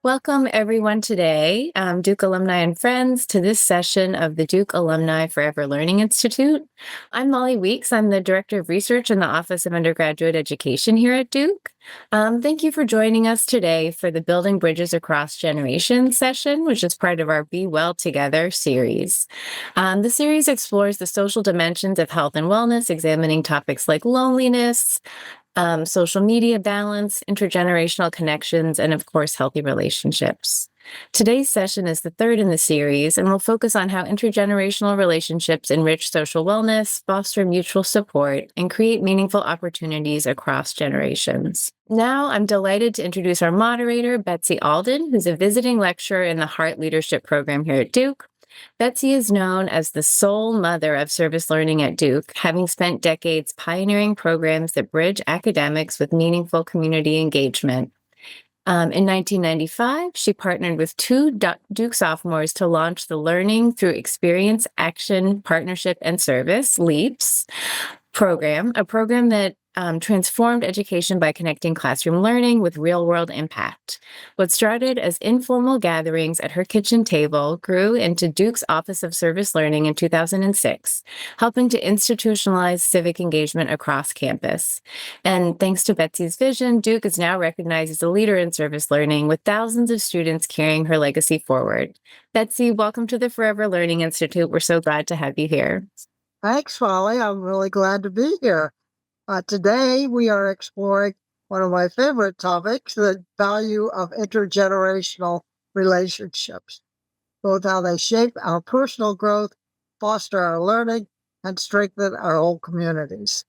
Welcome, everyone, today, Duke alumni and friends, to this session of the Duke Alumni Forever Learning Institute. I'm Molly Weeks. I'm the Director of Research in the Office of Undergraduate Education here at Duke. Thank you for joining us today for the Building Bridges Across Generations session, which is part of our Be Well Together series. The series explores the social dimensions of health and wellness, examining topics like loneliness, social media balance, intergenerational connections, and of course, healthy relationships. Today's session is the third in the series, and we'll focus on how intergenerational relationships enrich social wellness, foster mutual support, and create meaningful opportunities across generations. Now, I'm delighted to introduce our moderator, Betsy Alden, who's a visiting lecturer in the Heart Leadership Program here at Duke. Betsy is known as the sole mother of service learning at Duke, having spent decades pioneering programs that bridge academics with meaningful community engagement. In 1995, she partnered with two Duke sophomores to launch the Learning Through Experience, Action, Partnership, and Service, LEAPS program, a program that transformed education by connecting classroom learning with real-world impact. What started as informal gatherings at her kitchen table grew into Duke's Office of Service Learning in 2006, helping to institutionalize civic engagement across campus. And thanks to Betsy's vision, Duke is now recognized as a leader in service learning, with thousands of students carrying her legacy forward. Betsy, welcome to the Forever Learning Institute. We're so glad to have you here. Thanks, Molly. I'm really glad to be here. Today, we are exploring one of my favorite topics, the value of intergenerational relationships, both how they shape our personal growth, foster our learning, and strengthen our whole communities.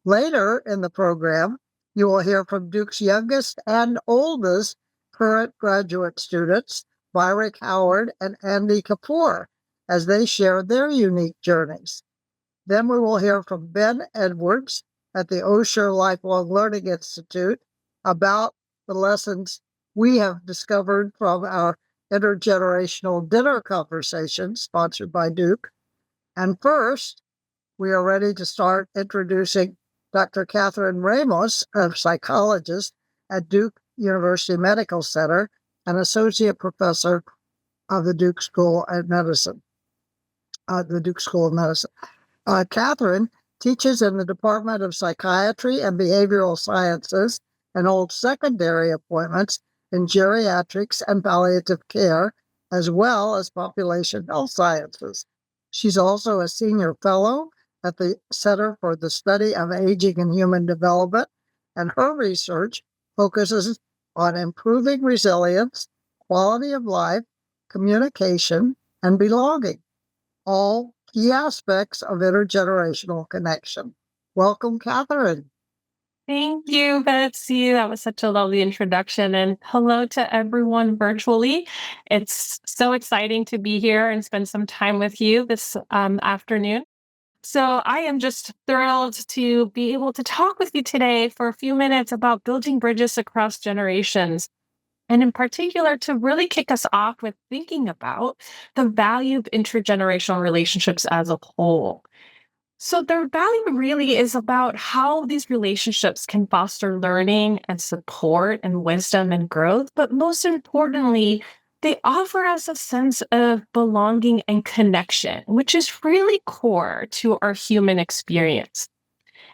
Later in the program, you will hear from Duke's youngest and oldest current graduate students, Myrick Howard and Andy Kapoor, as they share their unique journeys. Then we will hear from Ben Edwards at the Osher Lifelong Learning Institute about the lessons we have discovered from our intergenerational dinner conversation sponsored by Duke. And first, we are ready to start introducing Dr. Catherine Ramos, a psychologist at Duke University Medical Center and associate professor of the Duke School of Medicine. Catherine teaches in the Department of Psychiatry and Behavioral Sciences and holds secondary appointments in geriatrics and palliative care, as well as population health sciences. She's also a senior fellow at the Center for the Study of Aging and Human Development, and her research focuses on improving resilience, quality of life, communication, and belonging, all key aspects of intergenerational connection. Welcome, Catherine. Thank you, Betsy. That was such a lovely introduction. And hello to everyone virtually. It's so exciting to be here and spend some time with you this afternoon. So I am just thrilled to be able to talk with you today for a few minutes about building bridges across generations. And in particular, to really kick us off with thinking about the value of intergenerational relationships as a whole. So, their value really is about how these relationships can foster learning and support and wisdom and growth. But most importantly, they offer us a sense of belonging and connection, which is really core to our human experience.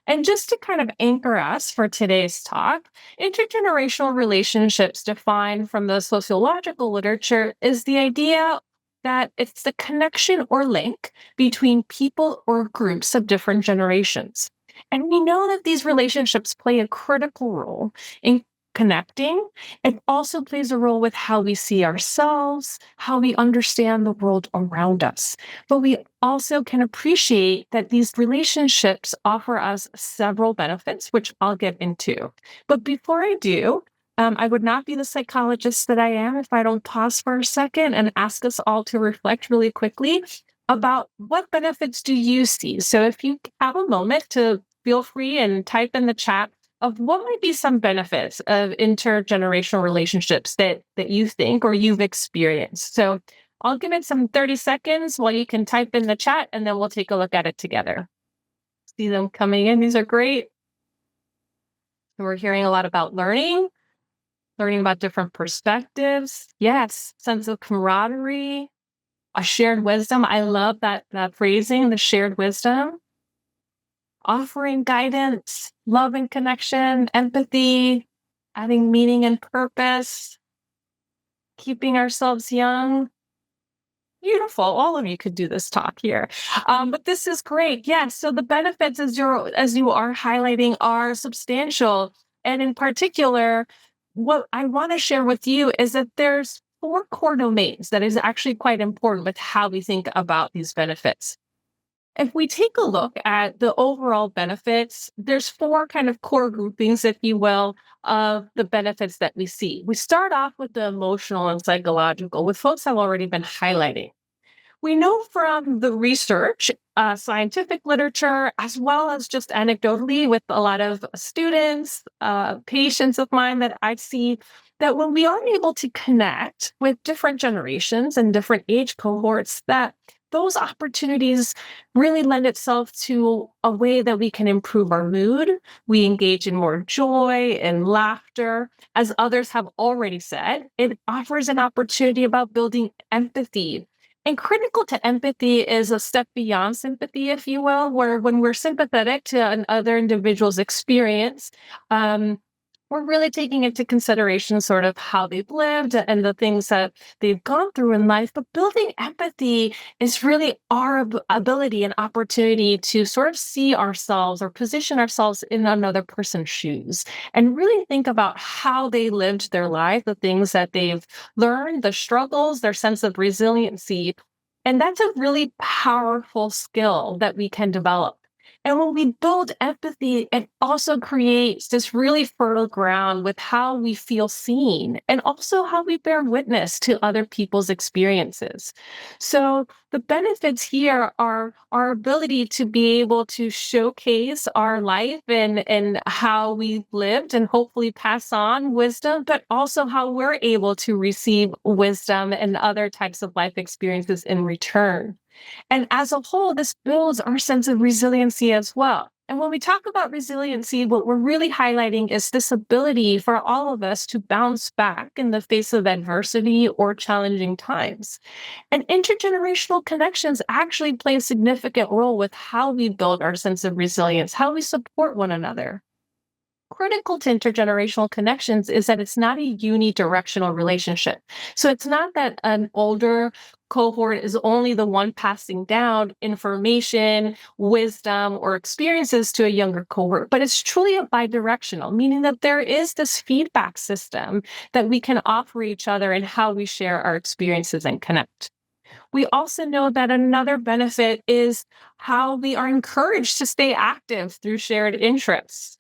And just to kind of anchor us for today's talk, intergenerational relationships defined from the sociological literature is the idea that it's the connection or link between people or groups of different generations. And we know that these relationships play a critical role in connecting. It also plays a role with how we see ourselves, how we understand the world around us. But we also can appreciate that these relationships offer us several benefits, which I'll get into. But before I do, I would not be the psychologist that I am if I don't pause for a second and ask us all to reflect really quickly about what benefits do you see. So if you have a moment to feel free and type in the chat of what might be some benefits of intergenerational relationships that you think or you've experienced. So I'll give it some 30 seconds while you can type in the chat, and then we'll take a look at it together. See them coming in. These are great. We're hearing a lot about learning. learning about different perspectives. Yes, sense of camaraderie, a shared wisdom. I love that phrasing, the shared wisdom. Offering guidance, love and connection, empathy, adding meaning and purpose, keeping ourselves young. Beautiful. All of you could do this talk here. But this is great. Yes. So the benefits, as you are highlighting, are substantial. And in particular, what I want to share with you is that there's four core domains that is actually quite important with how we think about these benefits. If we take a look at the overall benefits, there's four kind of core groupings, if you will, of the benefits that we see. We start off with the emotional and psychological, which folks have already been highlighting. We know from the research, scientific literature, as well as just anecdotally with a lot of students, patients of mine that I see, that when we are able to connect with different generations and different age cohorts, that those opportunities really lend itself to a way that we can improve our mood. We engage in more joy and laughter. As others have already said, it offers an opportunity about building empathy. And critical to empathy is a step beyond sympathy, if you will, where when we're sympathetic to another individual's experience, we're really taking into consideration sort of how they've lived and the things that they've gone through in life. But building empathy is really our ability and opportunity to sort of see ourselves or position ourselves in another person's shoes and really think about how they lived their life, the things that they've learned, the struggles, their sense of resiliency. And that's a really powerful skill that we can develop. And when we build empathy, it also creates this really fertile ground with how we feel seen and also how we bear witness to other people's experiences. So the benefits here are our ability to be able to showcase our life and how we've lived and hopefully pass on wisdom, but also how we're able to receive wisdom and other types of life experiences in return. And as a whole, this builds our sense of resiliency as well. And when we talk about resiliency, what we're really highlighting is this ability for all of us to bounce back in the face of adversity or challenging times. And intergenerational connections actually play a significant role with how we build our sense of resilience, how we support one another. Critical to intergenerational connections is that it's not a unidirectional relationship. So it's not that an older cohort is only the one passing down information, wisdom, or experiences to a younger cohort, but it's truly a bidirectional, meaning that there is this feedback system that we can offer each other in how we share our experiences and connect. We also know that another benefit is how we are encouraged to stay active through shared interests.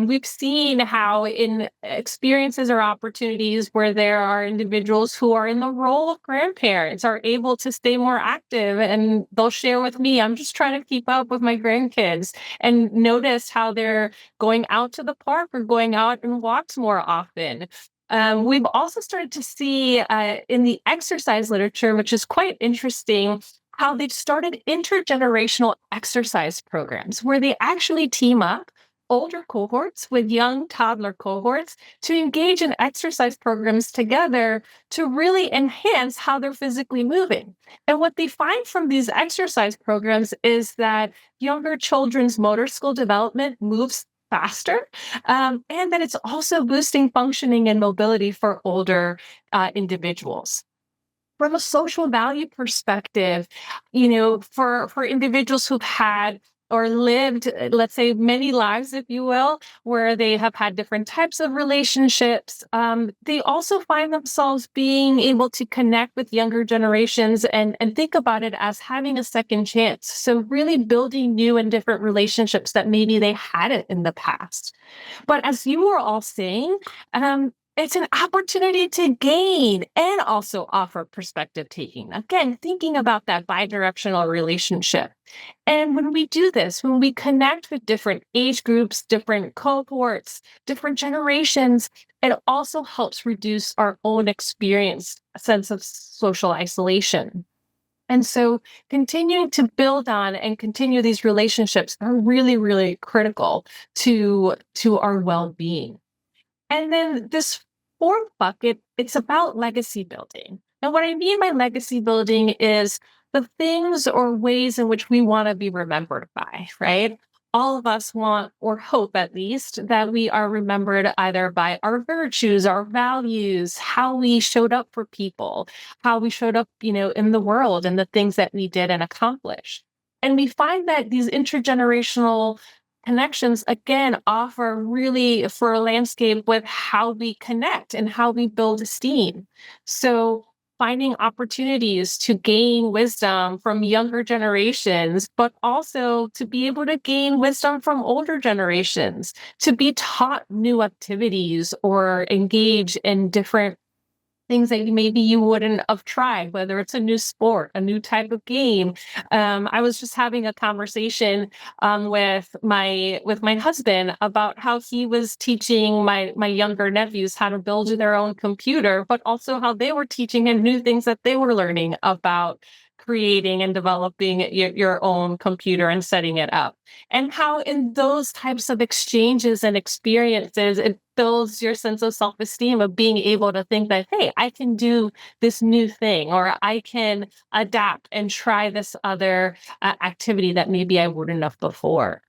We've seen how in experiences or opportunities where there are individuals who are in the role of grandparents are able to stay more active and they'll share with me, I'm just trying to keep up with my grandkids, and notice how they're going out to the park or going out and walks more often. We've also started to see in the exercise literature, which is quite interesting, how they've started intergenerational exercise programs where they actually team up older cohorts with young toddler cohorts to engage in exercise programs together to really enhance how they're physically moving. And what they find from these exercise programs is that younger children's motor skill development moves faster, and that it's also boosting functioning and mobility for older individuals. From a social value perspective, for individuals who've had or lived, let's say, many lives, if you will, where they have had different types of relationships, they also find themselves being able to connect with younger generations and think about it as having a second chance. So really building new and different relationships that maybe they hadn't in the past. But as you were all saying, it's an opportunity to gain and also offer perspective taking. Again, thinking about that bidirectional relationship. And when we do this, when we connect with different age groups, different cohorts, different generations, it also helps reduce our own experience, a sense of social isolation. And so continuing to build on and continue these relationships are really, really critical to our well-being. And then this fourth bucket, it's about legacy building. And what I mean by legacy building is the things or ways in which we want to be remembered by, right? All of us want, or hope at least, that we are remembered either by our virtues, our values, how we showed up for people, how we showed up, in the world and the things that we did and accomplished. And we find that these intergenerational connections again offer really for a landscape with how we connect and how we build esteem. So finding opportunities to gain wisdom from younger generations, but also to be able to gain wisdom from older generations, to be taught new activities or engage in different things that maybe you wouldn't have tried, whether it's a new sport, a new type of game. I was just having a conversation with my husband about how he was teaching my younger nephews how to build their own computer, but also how they were teaching him new things that they were learning about creating and developing your own computer and setting it up. And how in those types of exchanges and experiences, it builds your sense of self-esteem of being able to think that, hey, I can do this new thing, or I can adapt and try this other activity that maybe I wouldn't have before.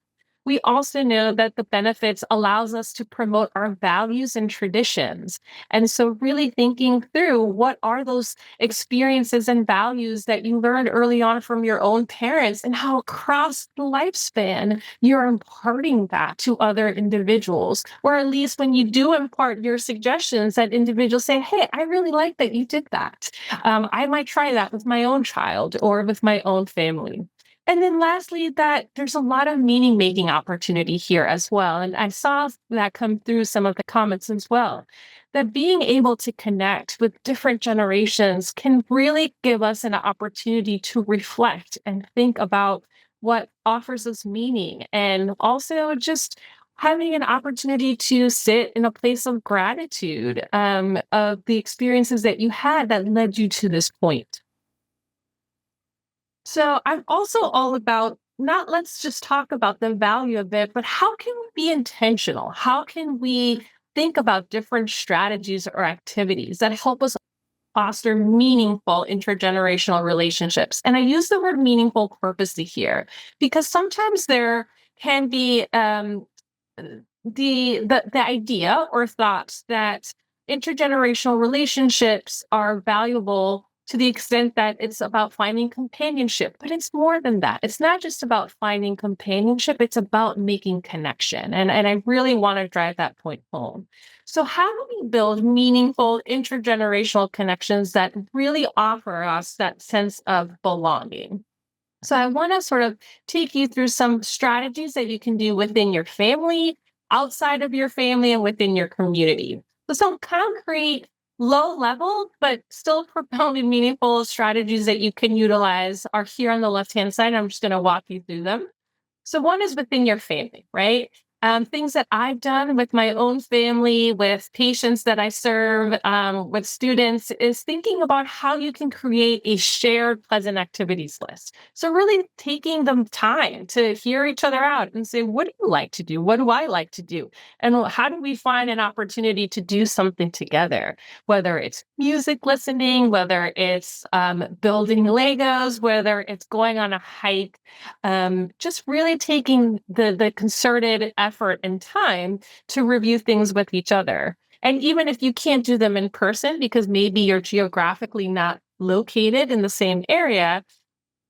We also know that the benefits allows us to promote our values and traditions. And so really thinking through what are those experiences and values that you learned early on from your own parents, and how across the lifespan you're imparting that to other individuals, or at least when you do impart your suggestions, that individuals say, hey, I really like that you did that. I might try that with my own child or with my own family. And then lastly, that there's a lot of meaning making opportunity here as well. And I saw that come through some of the comments as well. That being able to connect with different generations can really give us an opportunity to reflect and think about what offers us meaning, and also just having an opportunity to sit in a place of gratitude, of the experiences that you had that led you to this point. So I'm also all about not let's just talk about the value of it, but how can we be intentional? How can we think about different strategies or activities that help us foster meaningful intergenerational relationships? And I use the word meaningful purposely here because sometimes there can be the idea or thoughts that intergenerational relationships are valuable to the extent that it's about finding companionship, but it's more than that. It's not just about finding companionship, it's about making connection. And I really want to drive that point home. So how do we build meaningful intergenerational connections that really offer us that sense of belonging? So I want to sort of take you through some strategies that you can do within your family, outside of your family, and within your community. So some concrete, low level, but still profound and meaningful strategies that you can utilize are here on the left-hand side. I'm just going to walk you through them. So one is within your family, right? Things that I've done with my own family, with patients that I serve, with students, is thinking about how you can create a shared pleasant activities list. So really taking the time to hear each other out and say, what do you like to do? What do I like to do? And how do we find an opportunity to do something together? Whether it's music listening, whether it's building Legos, whether it's going on a hike, just really taking the concerted effort and time to review things with each other. And even if you can't do them in person because maybe you're geographically not located in the same area,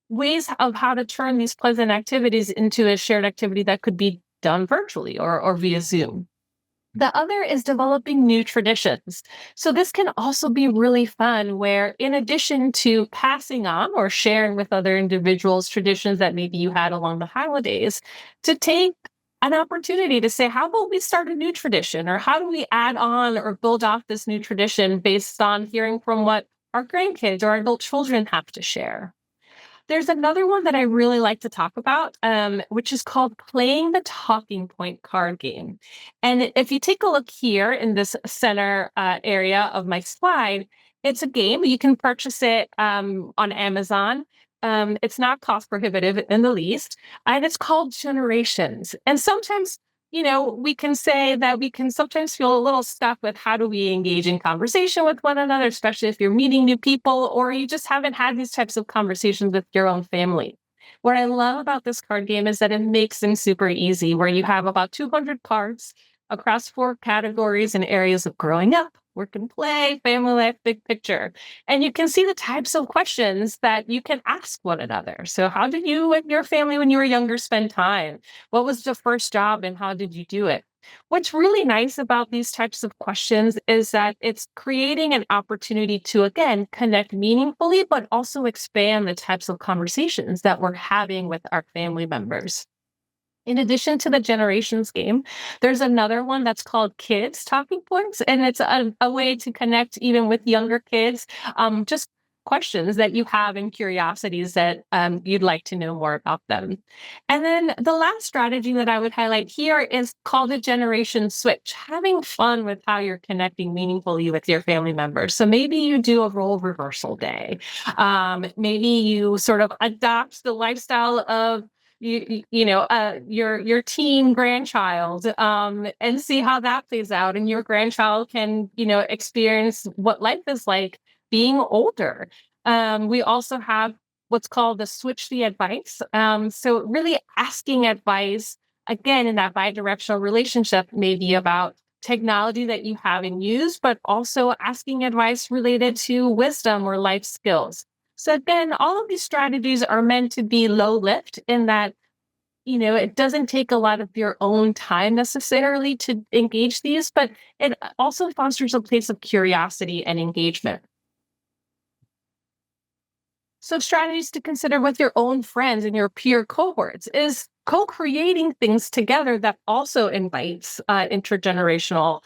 ways of how to turn these pleasant activities into a shared activity that could be done virtually or via Zoom. The other is developing new traditions. So this can also be really fun where in addition to passing on or sharing with other individuals traditions that maybe you had along the holidays, to take an opportunity to say, how about we start a new tradition? Or how do we add on or build off this new tradition based on hearing from what our grandkids or adult children have to share? There's another one that I really like to talk about, which is called playing the talking point card game. And if you take a look here in this center area of my slide, it's a game. You can purchase it on Amazon. It's not cost prohibitive in the least, and it's called Generations. And sometimes we can say that we can sometimes feel a little stuck with how do we engage in conversation with one another, especially if you're meeting new people or you just haven't had these types of conversations with your own family. What I love about this card game is that it makes them super easy, where you have about 200 cards across 4 categories and areas of growing up, work and play, family life, big picture. And you can see the types of questions that you can ask one another. So, how did you and your family when you were younger spend time? What was the first job and how did you do it? What's really nice about these types of questions is that it's creating an opportunity to, again, connect meaningfully, but also expand the types of conversations that we're having with our family members. In addition to the generations game, there's another one that's called Kids Talking Points, and it's a way to connect even with younger kids. Just questions that you have and curiosities that you'd like to know more about them. And then the last strategy that I would highlight here is called a generation switch, having fun with how you're connecting meaningfully with your family members. So maybe you do a role reversal day. Maybe you sort of adopt the lifestyle of your teen grandchild, and see how that plays out, and your grandchild can experience what life is like being older. We also have what's called the switch the advice, so really asking advice again in that bi-directional relationship, maybe about technology that you haven't used, but also asking advice related to wisdom or life skills. So again, all of these strategies are meant to be low lift in that, it doesn't take a lot of your own time necessarily to engage these, but it also fosters a place of curiosity and engagement. So strategies to consider with your own friends and your peer cohorts is co-creating things together that also invites intergenerational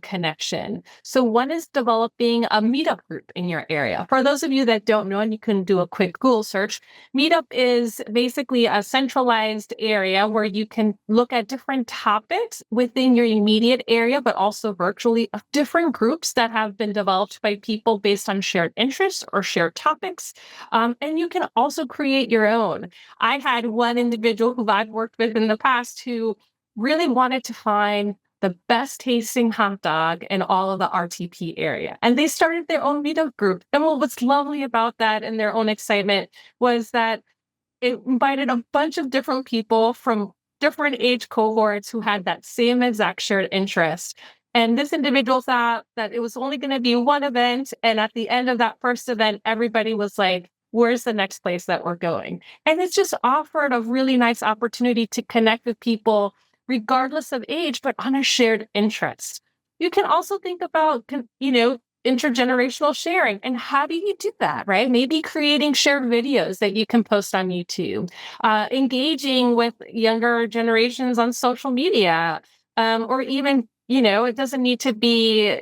connection. So one is developing a meetup group in your area. For those of you that don't know, and you can do a quick Google search, Meetup is basically a centralized area where you can look at different topics within your immediate area, but also virtually of different groups that have been developed by people based on shared interests or shared topics. And you can also create your own. I had one individual who I've worked with in the past who really wanted to find the best tasting hot dog in all of the RTP area. And they started their own meetup group. And what was lovely about that and their own excitement was that it invited a bunch of different people from different age cohorts who had that same exact shared interest. And this individual thought that it was only going to be one event. And at the end of that first event, everybody was like, where's the next place that we're going? And it's just offered a really nice opportunity to connect with people regardless of age, but on a shared interest. You can also think about, intergenerational sharing. And how do you do that, right? Maybe creating shared videos that you can post on YouTube, engaging with younger generations on social media, or even, it doesn't need to be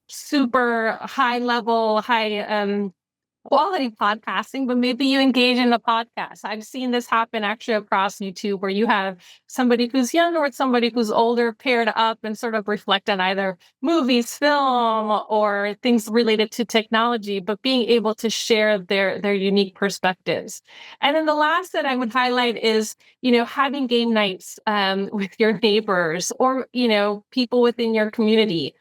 super high level, high quality podcasting, but maybe you engage in a podcast. I've seen this happen actually across YouTube where you have somebody who's younger with somebody who's older paired up and sort of reflect on either movies, film, or things related to technology, but being able to share their unique perspectives. And then the last that I would highlight is, having game nights with your neighbors or, people within your community.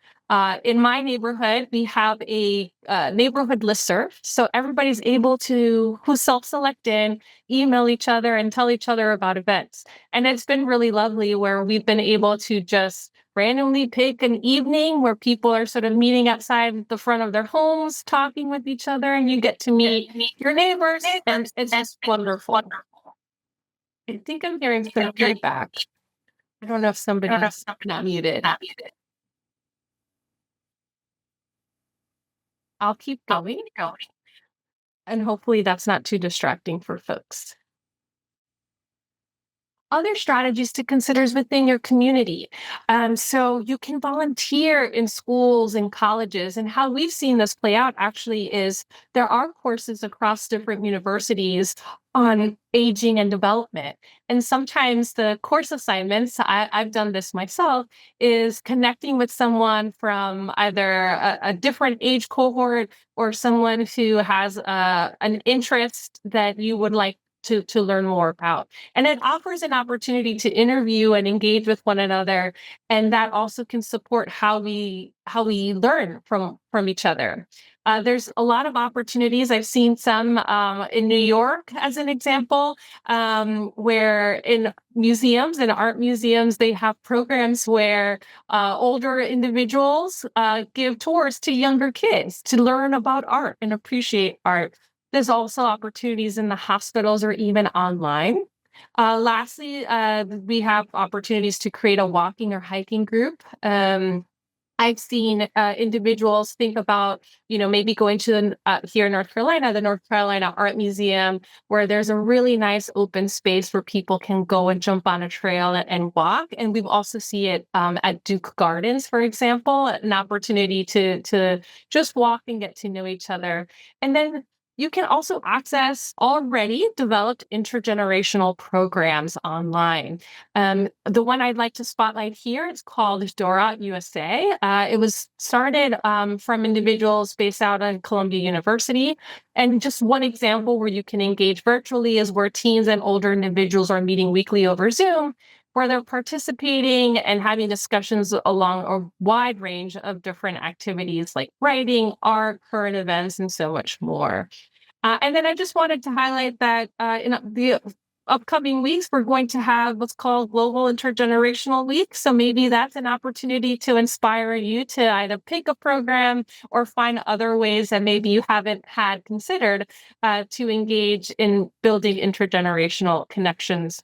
In my neighborhood, we have a neighborhood listserv. So everybody's able to, who self-select in, email each other and tell each other about events. And it's been really lovely where we've been able to just randomly pick an evening where people are sort of meeting outside the front of their homes, talking with each other, and you get to meet your neighbors. And it's just wonderful. I think I'm hearing some feedback. I don't know if somebody's not muted. I'll keep going. And hopefully that's not too distracting for folks. Other strategies to consider is within your community. So you can volunteer in schools and colleges. And how we've seen this play out actually is there are courses across different universities on aging and development. And sometimes the course assignments, I've done this myself, is connecting with someone from either a different age cohort or someone who has an interest that you would like to learn more about. And it offers an opportunity to interview and engage with one another. And that also can support how we learn from each other. There's a lot of opportunities. I've seen some in New York, as an example, where in museums and art museums, they have programs where older individuals give tours to younger kids to learn about art and appreciate art. There's also opportunities in the hospitals or even online. Lastly, we have opportunities to create a walking or hiking group. I've seen individuals think about, maybe going to here in North Carolina, the North Carolina Art Museum, where there's a really nice open space where people can go and jump on a trail and walk. And we've also see it at Duke Gardens, for example, an opportunity to just walk and get to know each other. And then you can also access already developed intergenerational programs online. The one I'd like to spotlight here is called Dora USA. It was started from individuals based out of Columbia University. And just one example where you can engage virtually is where teens and older individuals are meeting weekly over Zoom, where they're participating and having discussions along a wide range of different activities like writing, art, current events, and so much more. And then I just wanted to highlight that in the upcoming weeks, we're going to have what's called Global Intergenerational Week. So maybe that's an opportunity to inspire you to either pick a program or find other ways that maybe you haven't had considered to engage in building intergenerational connections.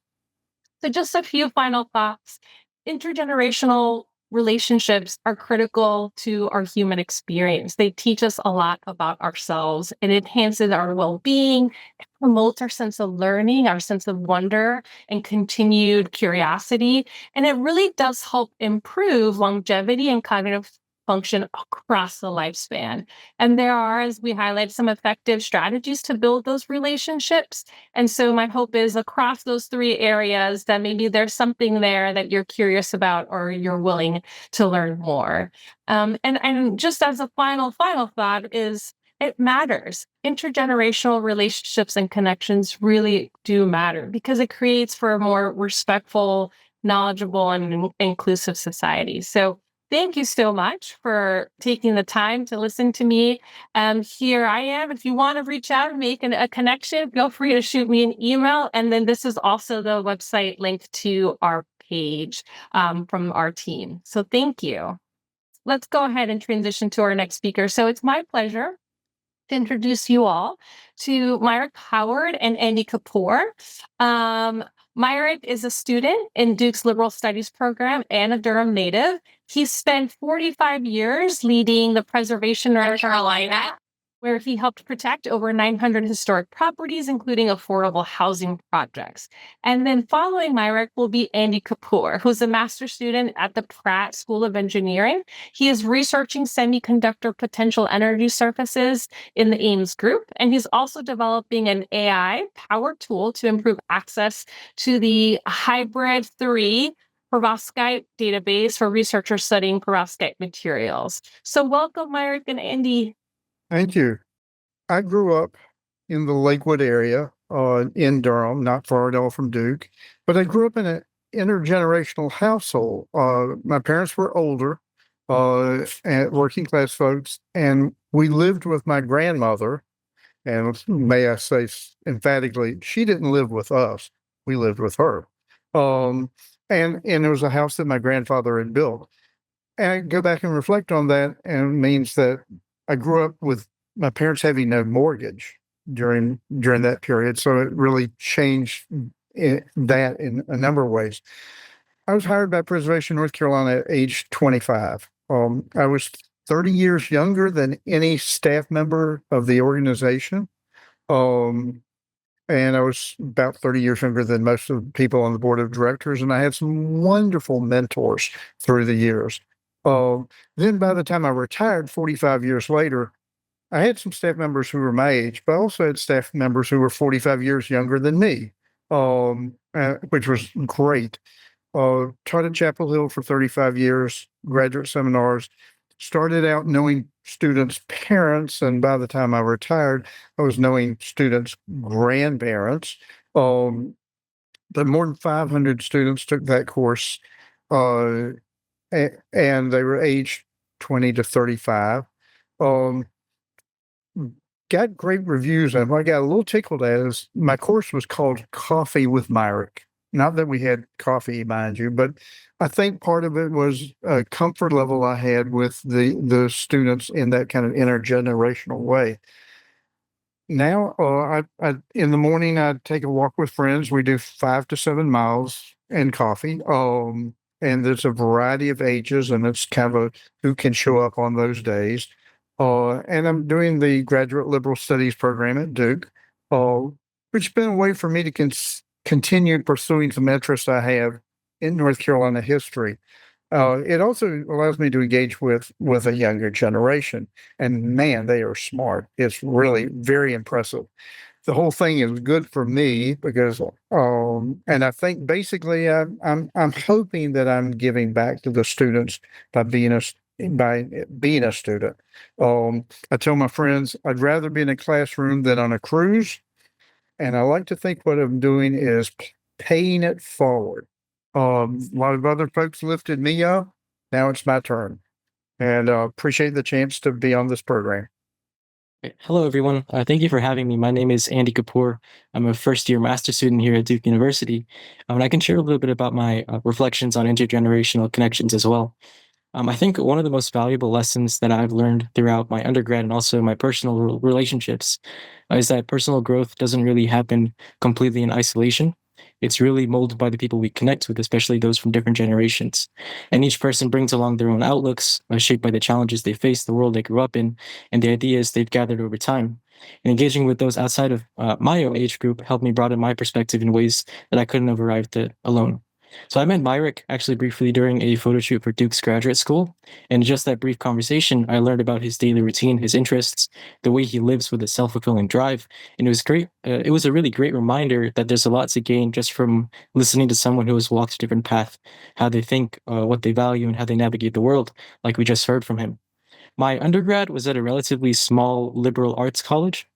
So just a few final thoughts. Intergenerational relationships are critical to our human experience. They teach us a lot about ourselves. It enhances our well-being, it promotes our sense of learning, our sense of wonder, and continued curiosity. And it really does help improve longevity and cognitive function across the lifespan. And there are, as we highlight, some effective strategies to build those relationships. And so my hope is across those three areas that maybe there's something there that you're curious about or you're willing to learn more. And just as a final thought is it matters. Intergenerational relationships and connections really do matter because it creates for a more respectful, knowledgeable, and inclusive society. So thank you so much for taking the time to listen to me. Here I am. If you want to reach out and make a connection, feel free to shoot me an email. And then this is also the website link to our page from our team. So thank you. Let's go ahead and transition to our next speaker. So it's my pleasure to introduce you all to Myrick Howard and Andy Kapoor. Myrick is a student in Duke's Liberal Studies program and a Durham native. He spent 45 years leading the preservation of North Carolina, where he helped protect over 900 historic properties, including affordable housing projects. And then following Myrick will be Andy Kapoor, who's a master's student at the Pratt School of Engineering. He is researching semiconductor potential energy surfaces in the Ames group, and he's also developing an AI-powered tool to improve access to the Hybrid 3 perovskite database for researchers studying perovskite materials. So welcome, Myrick and Andy. Thank you. I grew up in the Lakewood area in Durham, not far at all from Duke, but I grew up in an intergenerational household. My parents were older, and working class folks, and we lived with my grandmother. And may I say emphatically, she didn't live with us. We lived with her. And it was a house that my grandfather had built. And I go back and reflect on that, and it means that I grew up with my parents having no mortgage during that period. So it really changed that in a number of ways. I was hired by Preservation North Carolina at age 25. I was 30 years younger than any staff member of the organization. And I was about 30 years younger than most of the people on the board of directors. And I had some wonderful mentors through the years. Then by the time I retired 45 years later, I had some staff members who were my age, but I also had staff members who were 45 years younger than me, which was great. Taught at Chapel Hill for 35 years, graduate seminars, started out knowing students' parents, and by the time I retired, I was knowing students' grandparents. But more than 500 students took that course, and they were aged 20 to 35. Um, got great reviews. And what I got a little tickled at is my course was called Coffee with Myrick. Not that we had coffee, mind you, but I think part of it was a comfort level I had with the students in that kind of intergenerational way. Now, I in the morning I take a walk with friends. We do 5 to 7 miles and coffee. And there's a variety of ages, and it's kind of a who can show up on those days. And I'm doing the graduate liberal studies program at Duke, uh, which has been a way for me to continue pursuing some interests I have in North Carolina history. It also allows me to engage with a younger generation, and man, they are smart. It's really very impressive. The whole thing is good for me because, and I think basically I'm hoping that I'm giving back to the students by being a student. I tell my friends I'd rather be in a classroom than on a cruise, and I like to think what I'm doing is paying it forward. A lot of other folks lifted me up. Now it's my turn, and appreciate the chance to be on this program. Hello, everyone. Thank you for having me. My name is Andy Kapoor. I'm a first-year master's student here at Duke University, and I can share a little bit about my reflections on intergenerational connections as well. I think one of the most valuable lessons that I've learned throughout my undergrad and also my personal relationships is that personal growth doesn't really happen completely in isolation. It's really molded by the people we connect with, especially those from different generations. And each person brings along their own outlooks, shaped by the challenges they face, the world they grew up in, and the ideas they've gathered over time. And engaging with those outside of my own age group helped me broaden my perspective in ways that I couldn't have arrived at alone. So I met Myrick actually briefly during a photo shoot for Duke's graduate school. And just that brief conversation, I learned about his daily routine, his interests, the way he lives with a self-fulfilling drive. And it was great. It was a really great reminder that there's a lot to gain just from listening to someone who has walked a different path, how they think, what they value, and how they navigate the world, like we just heard from him. My undergrad was at a relatively small liberal arts college,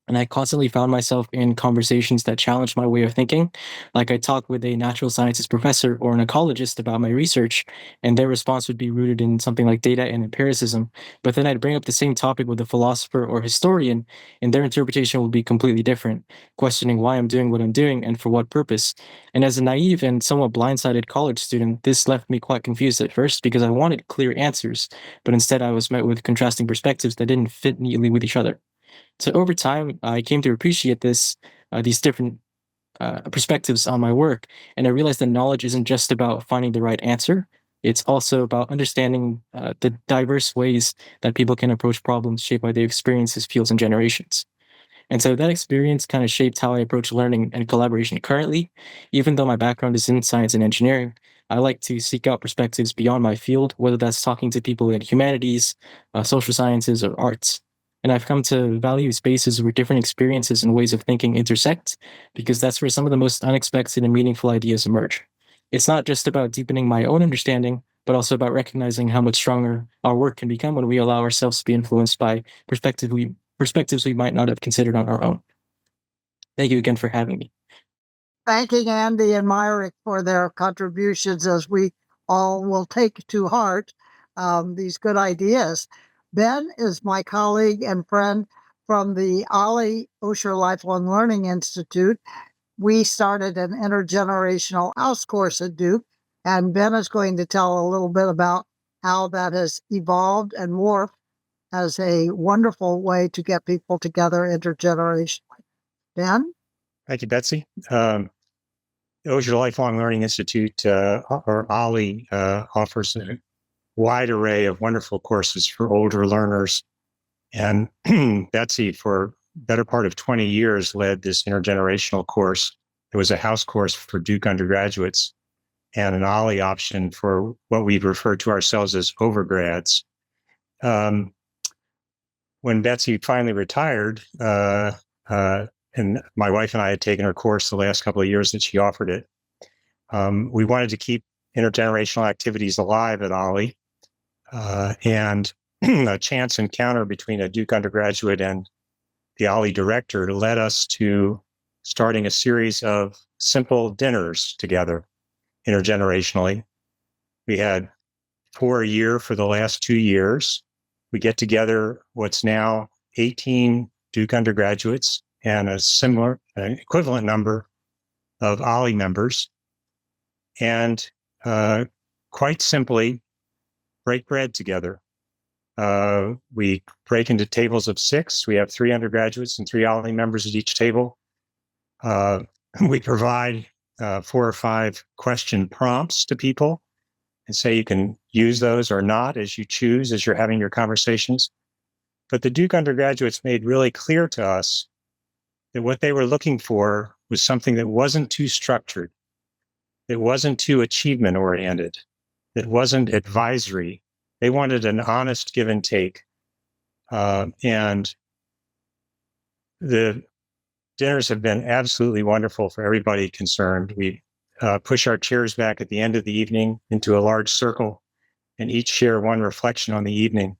and I constantly found myself in conversations that challenged my way of thinking. Like I talked with a natural sciences professor or an ecologist about my research, and their response would be rooted in something like data and empiricism. But then I'd bring up the same topic with a philosopher or historian, and their interpretation would be completely different, questioning why I'm doing what I'm doing and for what purpose. And as a naive and somewhat blindsided college student, this left me quite confused at first because I wanted clear answers, but instead I was met with contrasting perspectives that didn't fit neatly with each other. So over time, I came to appreciate these different perspectives on my work, and I realized that knowledge isn't just about finding the right answer. It's also about understanding the diverse ways that people can approach problems shaped by their experiences, fields, and generations. And so that experience kind of shaped how I approach learning and collaboration currently. Even though my background is in science and engineering, I like to seek out perspectives beyond my field, whether that's talking to people in humanities, social sciences, or arts. And I've come to value spaces where different experiences and ways of thinking intersect, because that's where some of the most unexpected and meaningful ideas emerge. It's not just about deepening my own understanding, but also about recognizing how much stronger our work can become when we allow ourselves to be influenced by perspectives we might not have considered on our own. Thank you again for having me. Thanking Andy and Myrick for their contributions as we all will take to heart these good ideas. Ben is my colleague and friend from the Ollie Osher Lifelong Learning Institute. We started an intergenerational house course at Duke, and Ben is going to tell a little bit about how that has evolved and morphed as a wonderful way to get people together intergenerationally. Ben? Thank you, Betsy. Osher Lifelong Learning Institute, or Ollie, offers a wide array of wonderful courses for older learners. And Betsy, for better part of 20 years, led this intergenerational course. It was a house course for Duke undergraduates and an Ollie option for what we refer to ourselves as overgrads. When Betsy finally retired, and my wife and I had taken her course the last couple of years that she offered it, we wanted to keep intergenerational activities alive at Ollie. And a chance encounter between a Duke undergraduate and the Ollie director led us to starting a series of simple dinners together intergenerationally. We had 4 a year for the last 2 years. We get together what's now 18 Duke undergraduates and a similar, equivalent number of OLLI members. And quite simply, break bread together. We break into tables of 6. We have 3 undergraduates and 3 OLLI members at each table. We provide 4 or 5 question prompts to people and say you can use those or not as you choose as you're having your conversations. But the Duke undergraduates made really clear to us that what they were looking for was something that wasn't too structured, that wasn't too achievement oriented, that wasn't advisory. They wanted an honest give and take. And the dinners have been absolutely wonderful for everybody concerned. We push our chairs back at the end of the evening into a large circle and each share one reflection on the evening.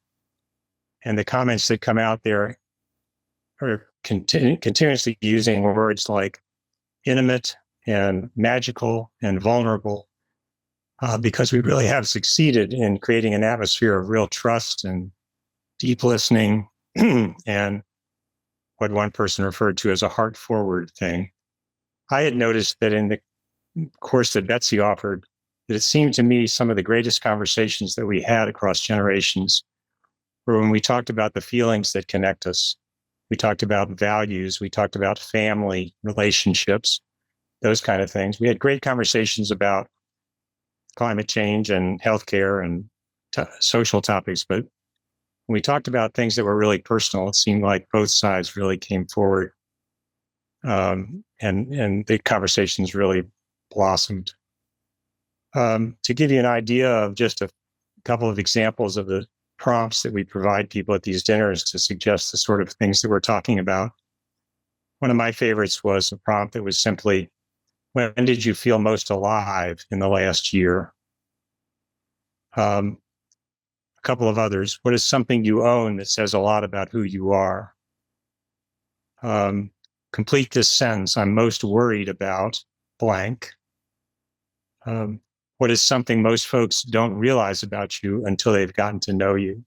And the comments that come out there are continuously using words like intimate and magical and vulnerable, because we really have succeeded in creating an atmosphere of real trust and deep listening and what one person referred to as a heart forward thing. I had noticed that in the course that Betsy offered, that it seemed to me some of the greatest conversations that we had across generations were when we talked about the feelings that connect us. We talked about values. We talked about family relationships, those kind of things. We had great conversations about climate change and healthcare and social topics. But when we talked about things that were really personal, it seemed like both sides really came forward. And the conversations really blossomed. To give you an idea of just a couple of examples of the prompts that we provide people at these dinners to suggest the sort of things that we're talking about. One of my favorites was a prompt that was simply, when did you feel most alive in the last year? A couple of others. What is something you own that says a lot about who you are? Complete this sentence. I'm most worried about blank. What is something most folks don't realize about you until they've gotten to know you?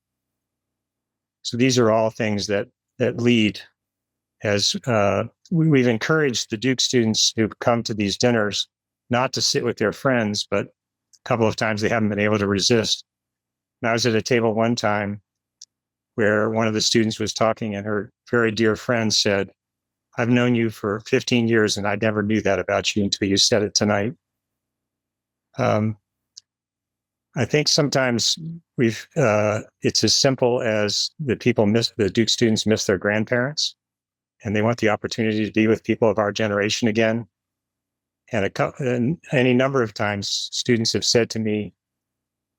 So these are all things that lead as we've encouraged the Duke students who've come to these dinners not to sit with their friends, but a couple of times they haven't been able to resist. And I was at a table one time where one of the students was talking and her very dear friend said, I've known you for 15 years and I never knew that about you until you said it tonight. I think sometimes it's as simple as the Duke students miss their grandparents and they want the opportunity to be with people of our generation again. And any number of times students have said to me,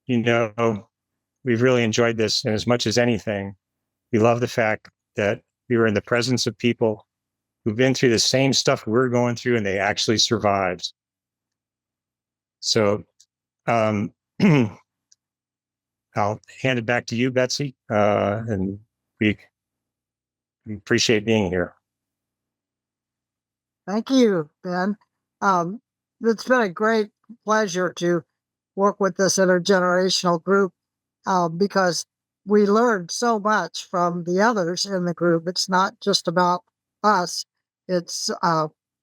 we've really enjoyed this. And as much as anything, we love the fact that we were in the presence of people who've been through the same stuff we're going through and they actually survived. So I'll hand it back to you, Betsy, and we appreciate being here. Thank you, Ben. It's been a great pleasure to work with this intergenerational group because we learned so much from the others in the group. It's not just about us. It's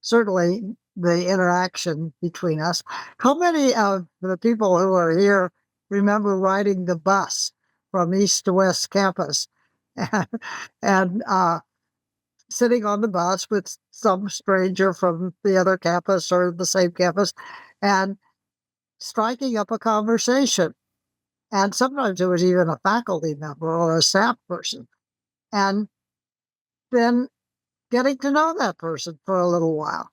certainly the interaction between us. How many of the people who are here remember riding the bus from East to West Campus and sitting on the bus with some stranger from the other campus or the same campus and striking up a conversation? And sometimes it was even a faculty member or a staff person. And then getting to know that person for a little while.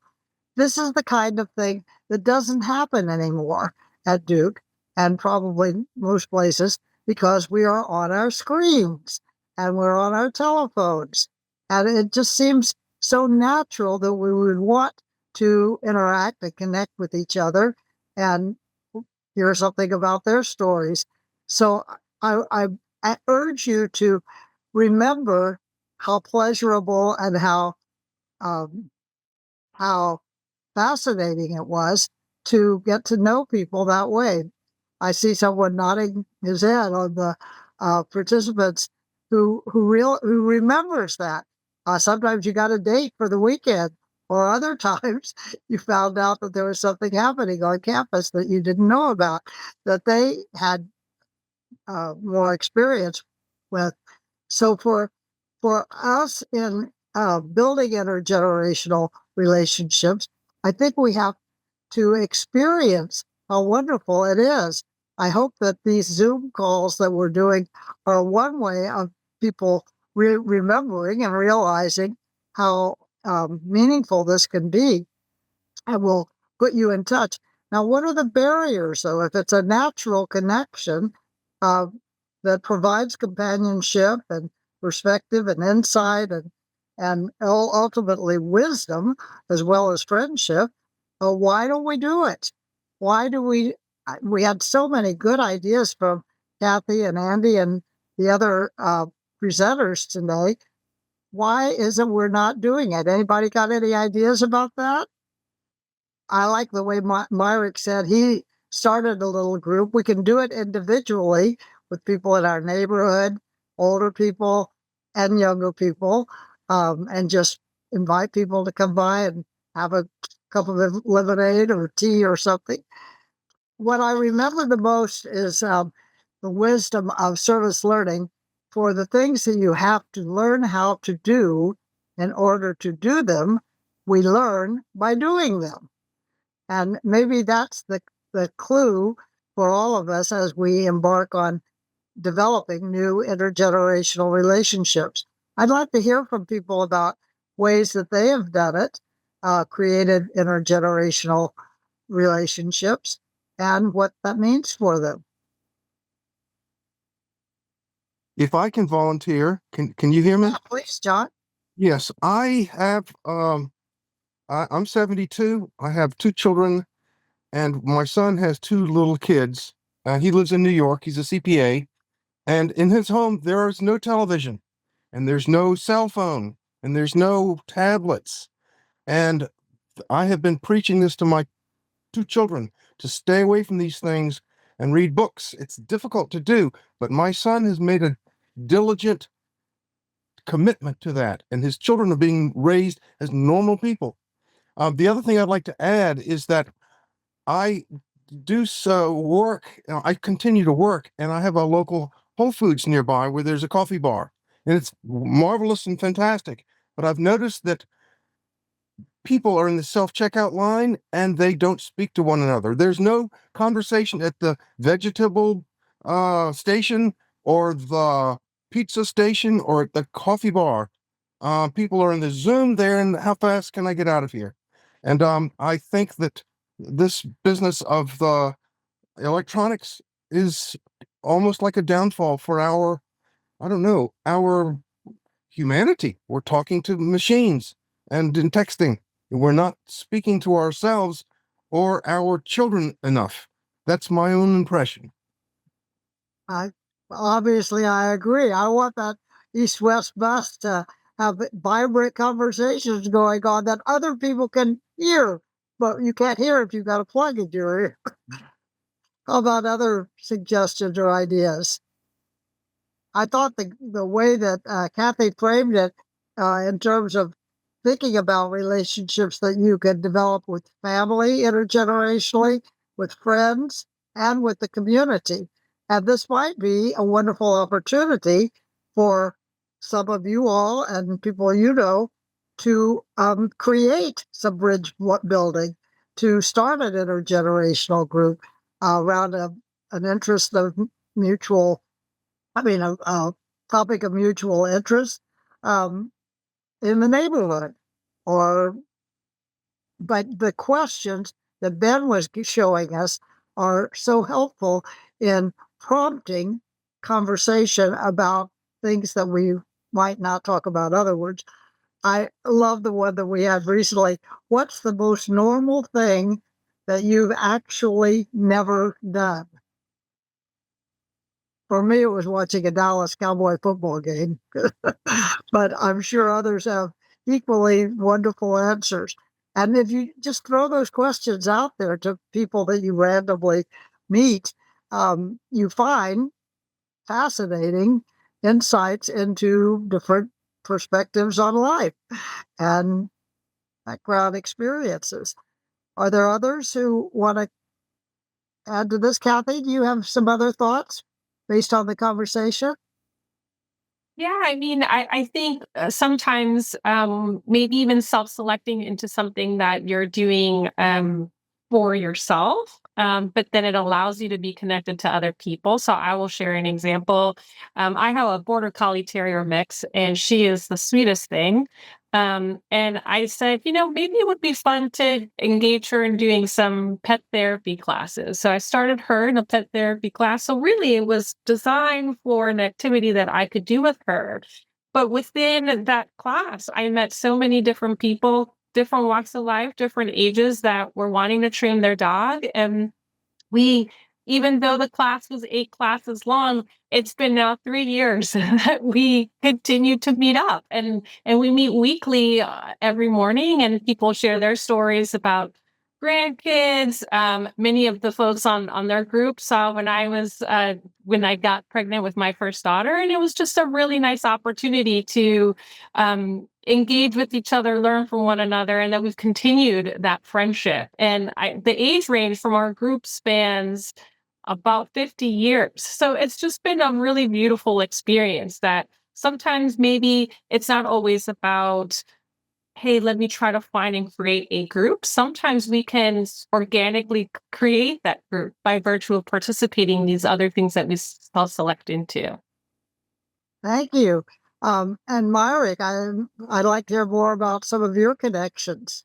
This is the kind of thing that doesn't happen anymore at Duke and probably most places because we are on our screens and we're on our telephones. And it just seems so natural that we would want to interact and connect with each other and hear something about their stories. So I urge you to remember how pleasurable and how how fascinating it was to get to know people that way. I see someone nodding his head on the participants who remembers that. Sometimes you got a date for the weekend, or other times you found out that there was something happening on campus that you didn't know about, that they had more experience with. So for us in building intergenerational relationships, I think we have to experience how wonderful it is. I hope that these Zoom calls that we're doing are one way of people remembering and realizing how meaningful this can be. And we'll put you in touch. Now, what are the barriers, though? If it's a natural connection uh, that provides companionship and perspective and insight and ultimately wisdom as well as friendship, why don't we do it? Why do we had so many good ideas from Kathy and Andy and the other presenters today. Why is it we're not doing it? Anybody got any ideas about that? I like the way Myrick said he started a little group. We can do it individually with people in our neighborhood, older people and younger people, and just invite people to come by and have a cup of lemonade or tea or something. What I remember the most is the wisdom of service learning. For the things that you have to learn how to do in order to do them, we learn by doing them. And maybe that's the clue for all of us as we embark on developing new intergenerational relationships. I'd like to hear from people about ways that they have done it, created intergenerational relationships, and what that means for them. If I can volunteer, can you hear me? Yeah, please, John. Yes, I have. I'm 72. I have 2 children, and my son has 2 little kids. He lives in New York. He's a CPA, and in his home there is no television, and there's no cell phone, and there's no tablets. And I have been preaching this to my 2 children to stay away from these things and read books. It's difficult to do, but my son has made a diligent commitment to that, and his children are being raised as normal people. The other thing I'd like to add is that I do so work. I continue to work, and I have a local Whole Foods nearby where there's a coffee bar, and it's marvelous and fantastic. But I've noticed that people are in the self-checkout line and they don't speak to one another. There's no conversation at the vegetable station or the pizza station or at the coffee bar. People are in the Zoom there, and how fast can I get out of here? And I think that this business of the electronics is almost like a downfall for our, I don't know, our humanity. We're talking to machines and in texting. We're not speaking to ourselves or our children enough. That's my own impression. Obviously, I agree. I want that east-west bus to have vibrant conversations going on that other people can hear, but you can't hear if you've got a plug in your ear. How about other suggestions or ideas? I thought the way that Kathy framed it in terms of thinking about relationships that you can develop with family intergenerationally, with friends, and with the community. And this might be a wonderful opportunity for some of you all and people you know to create some bridge building, to start an intergenerational group around an interest of mutual, a topic of mutual interest in the neighborhood. But the questions that Ben was showing us are so helpful in prompting conversation about things that we might not talk about otherwise. I love the one that we had recently. What's the most normal thing that you've actually never done? For me, it was watching a Dallas Cowboy football game, but I'm sure others have equally wonderful answers. And if you just throw those questions out there to people that you randomly meet, you find fascinating insights into different perspectives on life and background experiences. Are there others who want to add to this? Kathy, do you have some other thoughts based on the conversation? Yeah, I mean, I think sometimes maybe even self-selecting into something that you're doing for yourself, but then it allows you to be connected to other people. So I will share an example. I have a Border Collie Terrier mix, and she is the sweetest thing. And I said, maybe it would be fun to engage her in doing some pet therapy classes. So I started her in a pet therapy class. So really, it was designed for an activity that I could do with her. But within that class, I met so many different people, different walks of life, different ages that were wanting to train their dog. And we, even though the class was 8 classes long, it's been now 3 years that we continue to meet up, and we meet weekly every morning, and people share their stories about grandkids. Many of the folks on their group saw when I got pregnant with my first daughter, and it was just a really nice opportunity to engage with each other, learn from one another, and that we've continued that friendship. And the age range from our group spans about 50 years. So it's just been a really beautiful experience that sometimes maybe it's not always about, hey, let me try to find and create a group. Sometimes we can organically create that group by virtue of participating in these other things that we self-select into. Thank you. And Myrick, I'd like to hear more about some of your connections.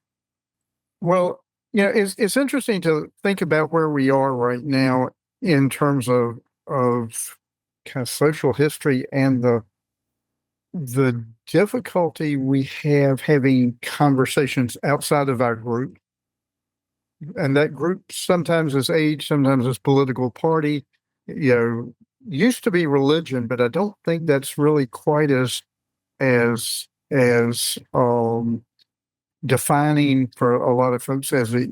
Well, it's interesting to think about where we are right now in terms of kind of social history and the difficulty we have having conversations outside of our group. And that group sometimes is age, sometimes is political party, used to be religion, but I don't think that's really quite as defining for a lot of folks as it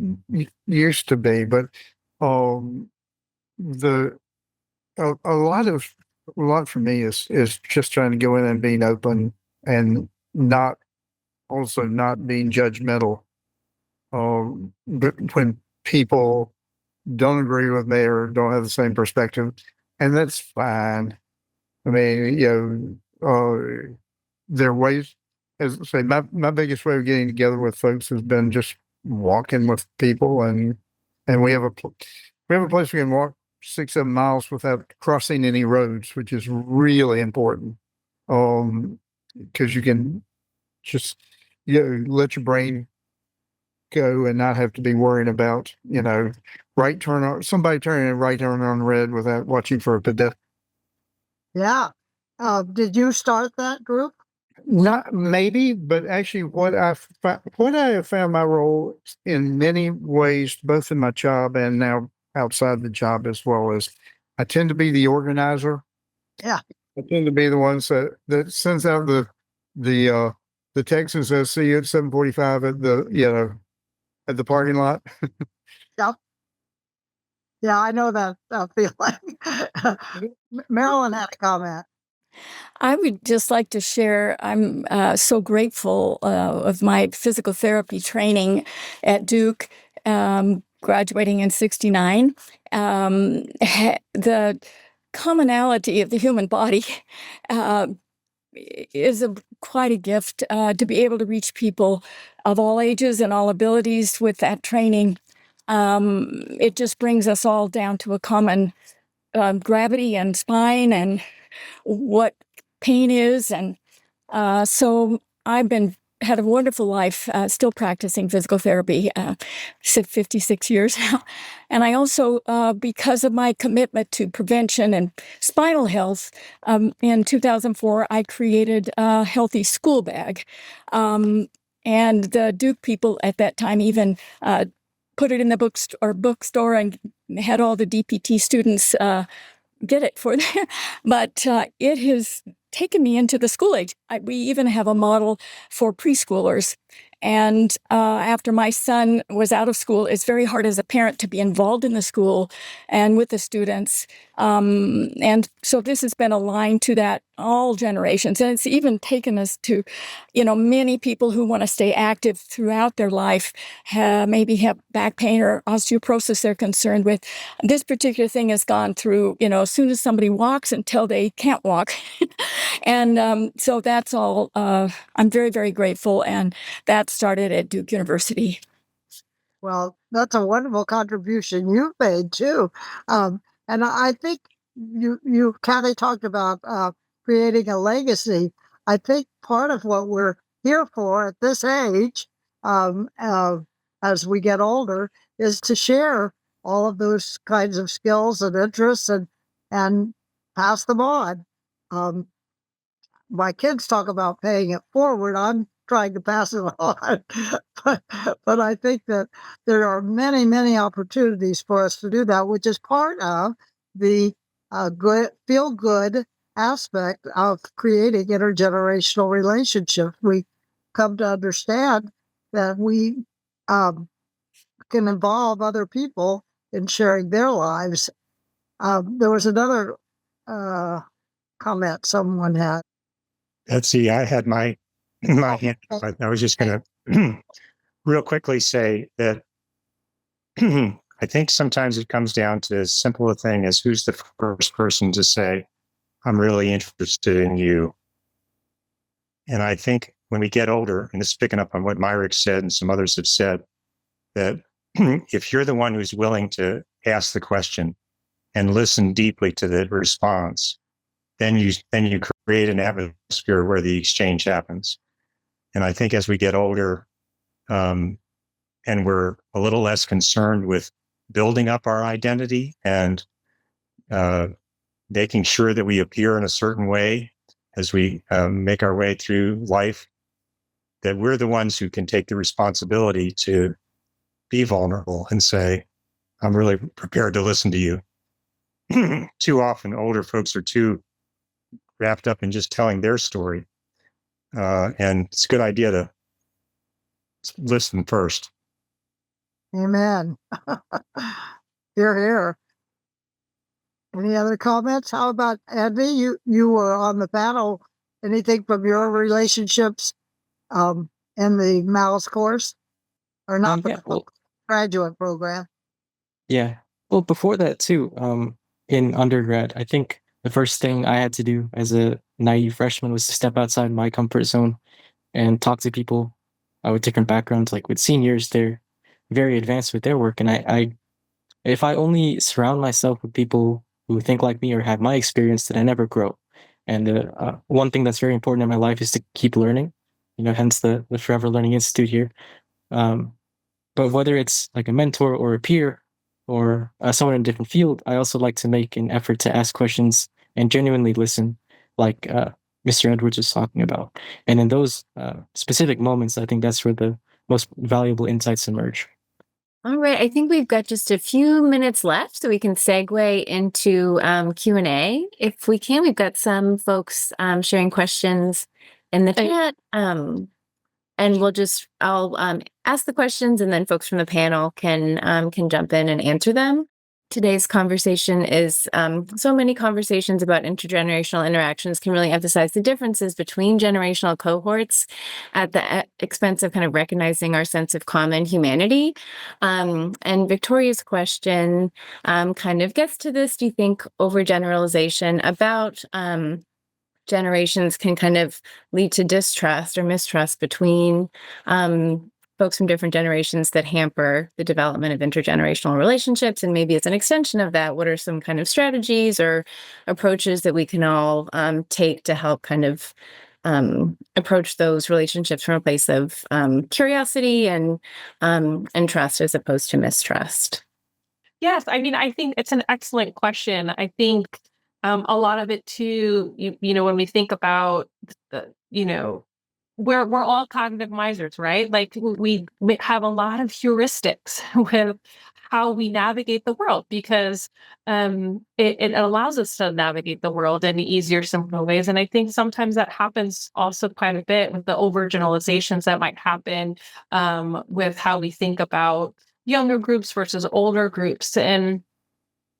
used to be. But the a lot for me is just trying to go in and being open and not being judgmental. But when people don't agree with me or don't have the same perspective, and that's fine. I mean, there are ways, as I say, my biggest way of getting together with folks has been just walking with people, and we have a place we can walk 6-7 miles without crossing any roads, which is really important. Because you can just let your brain go and not have to be worrying about somebody turning a right turn on red without watching for a pedestrian. Yeah. Did you start that group? Not maybe, but actually, what I have found my role in many ways, both in my job and now outside the job as well, as I tend to be the organizer. Yeah. I tend to be the ones that sends out the text and says, "See you at 7:45 at the parking lot." Yep. Yeah, I know that feeling. Marilyn had a comment. I would just like to share, I'm so grateful of my physical therapy training at Duke, graduating in '69. The commonality of the human body is quite a gift to be able to reach people of all ages and all abilities with that training. It just brings us all down to a common gravity and spine and what pain is. And so I've had a wonderful life, still practicing physical therapy, 56 years now. And I also, because of my commitment to prevention and spinal health, in 2004, I created a healthy school bag. And the Duke people at that time even put it in the bookstore and had all the DPT students get it for them. But it has taken me into the school age. We even have a model for preschoolers. And after my son was out of school, it's very hard as a parent to be involved in the school and with the students. And so this has been aligned to that all generations. And it's even taken us to, many people who want to stay active throughout their life, maybe have back pain or osteoporosis they're concerned with. This particular thing has gone through, as soon as somebody walks until they can't walk. And so that's all, I'm very, very grateful. And that started at Duke University. Well, that's a wonderful contribution you've made too. And I think Kathy talked about creating a legacy. I think part of what we're here for at this age, as we get older, is to share all of those kinds of skills and interests and pass them on. My kids talk about paying it forward. I'm trying to pass it on. but I think that there are many, many opportunities for us to do that, which is part of the feel good aspect of creating intergenerational relationships. We come to understand that we can involve other people in sharing their lives. There was another comment someone had. Betsy, I had my hand. I was just going to real quickly say that I think sometimes it comes down to as simple a thing as who's the first person to say, I'm really interested in you. And I think when we get older, and this is picking up on what Myrick said and some others have said, that if you're the one who's willing to ask the question and listen deeply to the response, then you create an atmosphere where the exchange happens. And I think as we get older, and we're a little less concerned with building up our identity and making sure that we appear in a certain way as we make our way through life, that we're the ones who can take the responsibility to be vulnerable and say, I'm really prepared to listen to you. Too often, older folks are too wrapped up in just telling their story. And it's a good idea to listen first. Amen. Hear, hear. Any other comments? How about Andy? You were on the panel. Anything from your relationships in the MALS course? Or not the graduate program? Yeah. Well, before that too, in undergrad, I think the first thing I had to do as a naive freshman was to step outside my comfort zone and talk to people with different backgrounds. Like with seniors, they're very advanced with their work. And if I only surround myself with people who think like me or have my experience, then I never grow. And one thing that's very important in my life is to keep learning, hence the Forever Learning Institute here. But whether it's like a mentor or a peer or someone in a different field, I also like to make an effort to ask questions and genuinely listen, like Mr. Edwards was talking about. And in those specific moments, I think that's where the most valuable insights emerge. All right. I think we've got just a few minutes left, so we can segue into Q&A. If we can, we've got some folks sharing questions in the chat. And I'll ask the questions, and then folks from the panel can jump in and answer them. Today's conversation is so many conversations about intergenerational interactions can really emphasize the differences between generational cohorts at the expense of kind of recognizing our sense of common humanity. And Victoria's question kind of gets to this. Do you think overgeneralization about generations can kind of lead to distrust or mistrust between folks from different generations that hamper the development of intergenerational relationships? And maybe as an extension of that, what are some kind of strategies or approaches that we can all take to help kind of approach those relationships from a place of curiosity and trust as opposed to mistrust? Yes, I mean, I think it's an excellent question. I think a lot of it too, when we think about we're all cognitive misers, right? Like we have a lot of heuristics with how we navigate the world, because it allows us to navigate the world in easier, simpler ways. And I think sometimes that happens also quite a bit with the overgeneralizations that might happen with how we think about younger groups versus older groups. And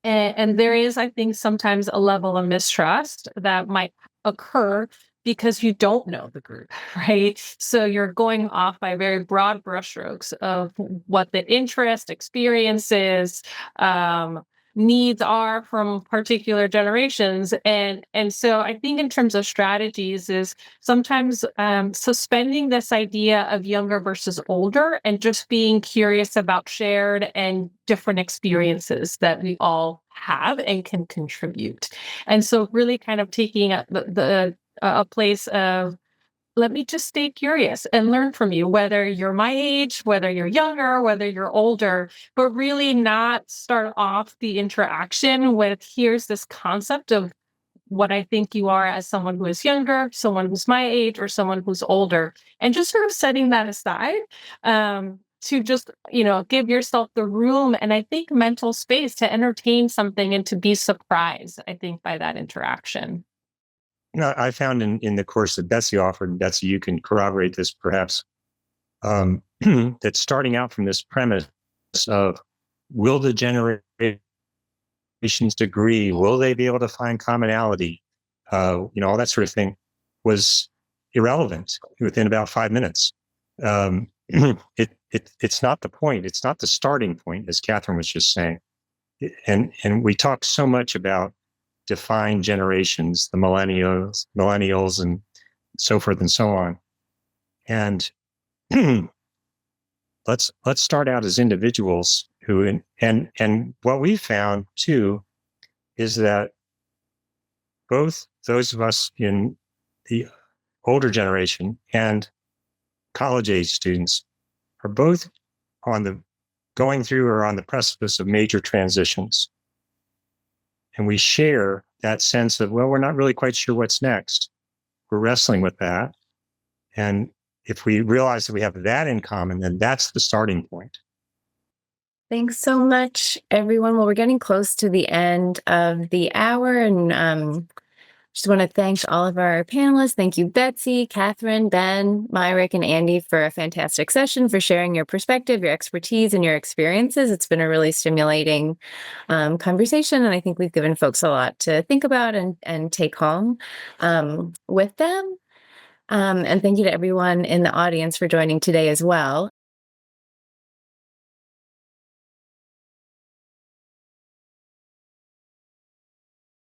there is, I think, sometimes a level of mistrust that might occur because you don't know the group, right? So you're going off by very broad brushstrokes of what the interest, experiences, needs are from particular generations. And so I think in terms of strategies is sometimes suspending this idea of younger versus older and just being curious about shared and different experiences that we all have and can contribute. And so really kind of taking a place of, let me just stay curious and learn from you, whether you're my age, whether you're younger, whether you're older, but really not start off the interaction with, here's this concept of what I think you are as someone who is younger, someone who's my age, or someone who's older, and just sort of setting that aside to just, give yourself the room and I think mental space to entertain something and to be surprised, I think, by that interaction. I found in the course that Betsy offered, and Betsy, you can corroborate this perhaps, that starting out from this premise of, will the generations agree? Will they be able to find commonality? All that sort of thing was irrelevant within about 5 minutes. It's not the point. It's not the starting point, as Catherine was just saying. And we talk so much about defined generations, the millennials, and so forth and so on. And let's start out as individuals who, and what we found too is that both those of us in the older generation and college age students are both going through or on the precipice of major transitions. And we share that sense of, well, we're not really quite sure what's next. We're wrestling with that. And if we realize that we have that in common, then that's the starting point. Thanks so much, everyone. Well, we're getting close to the end of the hour, and just want to thank all of our panelists. Thank you, Betsy, Catherine, Ben, Myrick, and Andy for a fantastic session, for sharing your perspective, your expertise, and your experiences. It's been a really stimulating conversation, and I think we've given folks a lot to think about and take home with them. And thank you to everyone in the audience for joining today as well.